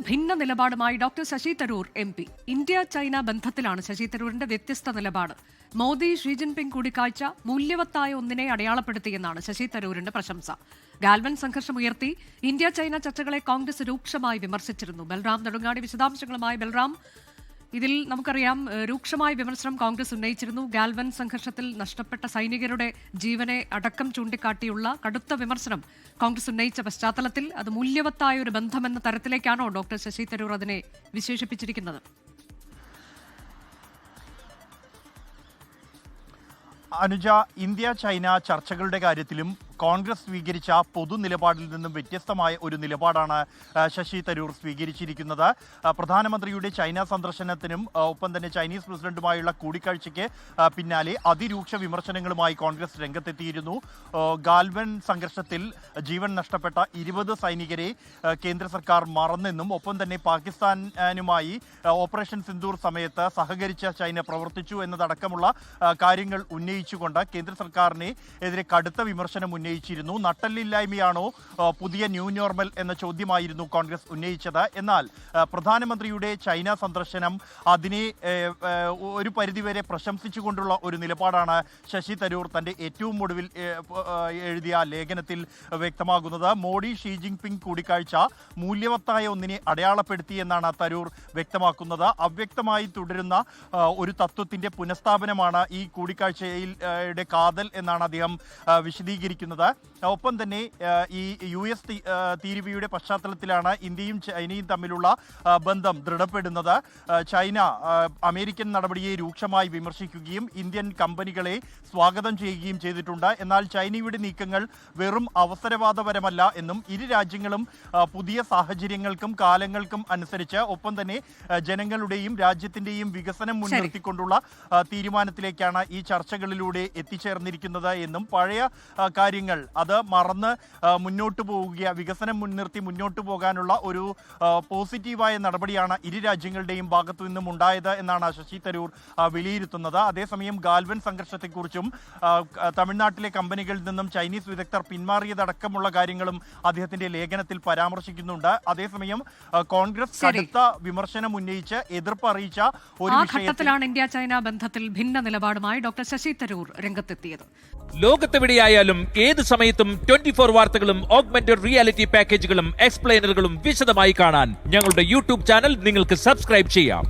ഭിന്ന നിലപാടുമായി doctor Shashi Tharoor MP. India China ബന്ധത്തിലാണ് ശശി തരൂരിന്റെ വ്യത്യസ്ത നിലപാട്. മോദി ഷീ ജിൻപിങ് കൂടിക്കാഴ്ച മൂല്യവത്തായ ഒന്നിനെ അടയാളപ്പെടുത്തിയെന്നാണ് ശശി തരൂരിന്റെ പ്രശംസ. ഗാൽവൻ സംഘർഷം ഉയർത്തി ഇന്ത്യ ചൈന ചർച്ചകളെ കോൺഗ്രസ് രൂക്ഷമായി വിമർശിച്ചിരുന്നു. ബൽറാം നെടുങ്ങാടി വിശദാംശങ്ങളുമായി. ബൽറാം, ഇതിൽ നമുക്കറിയാം രൂക്ഷമായ വിമർശനം കോൺഗ്രസ് ഉന്നയിച്ചിരുന്നു. ഗാൽവൻ സംഘർഷത്തിൽ നഷ്ടപ്പെട്ട സൈനികരുടെ ജീവനെ അടക്കം ചൂണ്ടിക്കാട്ടിയുള്ള കടുത്ത വിമർശനം കോൺഗ്രസ് ഉന്നയിച്ച പശ്ചാത്തലത്തിൽ അത് മൂല്യവത്തായ ഒരു ബന്ധമെന്ന തരത്തിലേക്കാണോ ഡോക്ടർ ശശി തരൂർ അതിനെ വിശേഷിപ്പിച്ചിരിക്കുന്നത്? അനുജ, ഇന്ത്യ ചൈന ചർച്ചകളുടെ കാര്യത്തിലും കോൺഗ്രസ് സ്വീകരിച്ച പൊതു നിലപാടിൽ നിന്നും വ്യത്യസ്തമായ ഒരു നിലപാടാണ് ശശി തരൂർ സ്വീകരിച്ചിരിക്കുന്നത്. പ്രധാനമന്ത്രിയുടെ ചൈന സന്ദർശനത്തിനും ഒപ്പം തന്നെ ചൈനീസ് പ്രസിഡന്റുമായുള്ള കൂടിക്കാഴ്ചയ്ക്ക് പിന്നാലെ അതിരൂക്ഷ വിമർശനങ്ങളുമായി കോൺഗ്രസ് രംഗത്തെത്തിയിരുന്നു. ഗാൽവൻ സംഘർഷത്തിൽ ജീവൻ നഷ്ടപ്പെട്ട 20 സൈനികരെ കേന്ദ്ര സർക്കാർ മറന്നെന്നും ഒപ്പം തന്നെ പാകിസ്ഥാനുമായി ഓപ്പറേഷൻ സിന്ദൂർ സമയത്ത് സഹകരിച്ച ചൈന പ്രവർത്തിച്ചു എന്നതടക്കമുള്ള കാര്യങ്ങൾ ഉന്നയിച്ചുകൊണ്ട് കേന്ദ്ര സർക്കാരിനെ എതിരെ കടുത്ത വിമർശനം ഉന്നയിച്ചിരുന്നു. നട്ടല്ലില്ലായ്മയാണോ പുതിയ ന്യൂ നോർമൽ എന്ന ചോദ്യമായിരുന്നു കോൺഗ്രസ് ഉന്നയിച്ചത്. എന്നാൽ പ്രധാനമന്ത്രിയുടെ ചൈന സന്ദർശനം അതിനെ ഒരു പരിധിവരെ പ്രശംസിച്ചുകൊണ്ടുള്ള ഒരു നിലപാടാണ് ശശി തരൂർ തന്റെ ഏറ്റവും ഒടുവിൽ എഴുതിയ ലേഖനത്തിൽ വ്യക്തമാകുന്നത്. മോഡി ഷീ ജിൻപിങ് കൂടിക്കാഴ്ച മൂല്യവത്തായ ഒന്നിനെ അടയാളപ്പെടുത്തി എന്നാണ് തരൂർ വ്യക്തമാക്കുന്നത്. അവ്യക്തമായി തുടരുന്ന ഒരു തത്വത്തിന്റെ പുനഃസ്ഥാപനമാണ് ഈ കൂടിക്കാഴ്ചയുടെ കാതൽ എന്നാണ് അദ്ദേഹം വിശദീകരിക്കുന്നത്. ഒപ്പം തന്നെ ഈ US തീരുവയുടെ പശ്ചാത്തലത്തിലാണ് ഇന്ത്യയും ചൈനയും തമ്മിലുള്ള ബന്ധം ദൃഢപ്പെടുന്നത്. ചൈന അമേരിക്കൻ നടപടിയെ രൂക്ഷമായി വിമർശിക്കുകയും ഇന്ത്യൻ കമ്പനികളെ സ്വാഗതം ചെയ്യുകയും ചെയ്തിട്ടുണ്ട്. എന്നാൽ ചൈനയുടെ നീക്കങ്ങൾ വെറും അവസരവാദപരമല്ല എന്നും ഇരു രാജ്യങ്ങളും പുതിയ സാഹചര്യങ്ങൾക്കും കാലങ്ങൾക്കും അനുസരിച്ച് ഒപ്പം തന്നെ ജനങ്ങളുടെയും രാജ്യത്തിന്റെയും വികസനം മുൻനിർത്തിക്കൊണ്ടുള്ള തീരുമാനത്തിലേക്കാണ് ഈ ചർച്ചകളിലൂടെ എത്തിച്ചേർന്നിരിക്കുന്നത് എന്നും പഴയ കാര്യങ്ങൾ അത് മറന്ന് മുന്നോട്ട് പോവുക, വികസനം മുൻനിർത്തി മുന്നോട്ട് പോകാനുള്ള ഒരു പോസിറ്റീവായ നടപടിയാണ് ഇരു രാജ്യങ്ങളുടെയും ഭാഗത്തു നിന്നും ഉണ്ടായത് എന്നാണ് ശശി തരൂർ വിലയിരുത്തുന്നത്. അതേസമയം ഗാൽവൻ സംഘർഷത്തെക്കുറിച്ചും തമിഴ്നാട്ടിലെ കമ്പനികളിൽ നിന്നും ചൈനീസ് വിദഗ്ധർ പിന്മാറിയതടക്കമുള്ള കാര്യങ്ങളും അദ്ദേഹത്തിന്റെ ലേഖനത്തിൽ പരാമർശിക്കുന്നുണ്ട്. അതേസമയം കോൺഗ്രസ് കടുത്ത വിമർശനം ഉന്നയിച്ച് എതിർപ്പ് അറിയിച്ച ഒരു ഘട്ടത്തിലാണ് ഇന്ത്യ ചൈന ബന്ധത്തിൽ ഭിന്ന നിലപാടുമായി ഡോക്ടർ ശശി തരൂർ രംഗത്തെത്തിയത്. ലോകത്തെവിടെയായാലും ഏത് സമയത്തും 24 വാർത്തകളും ഓഗ്മെന്റഡ് റിയാലിറ്റി പാക്കേജുകളും എക്സ്പ്ലെയിനറുകളും വിശദമായി കാണാൻ ഞങ്ങളുടെ YouTube ചാനൽ നിങ്ങൾക്ക് സബ്സ്ക്രൈബ് ചെയ്യാം.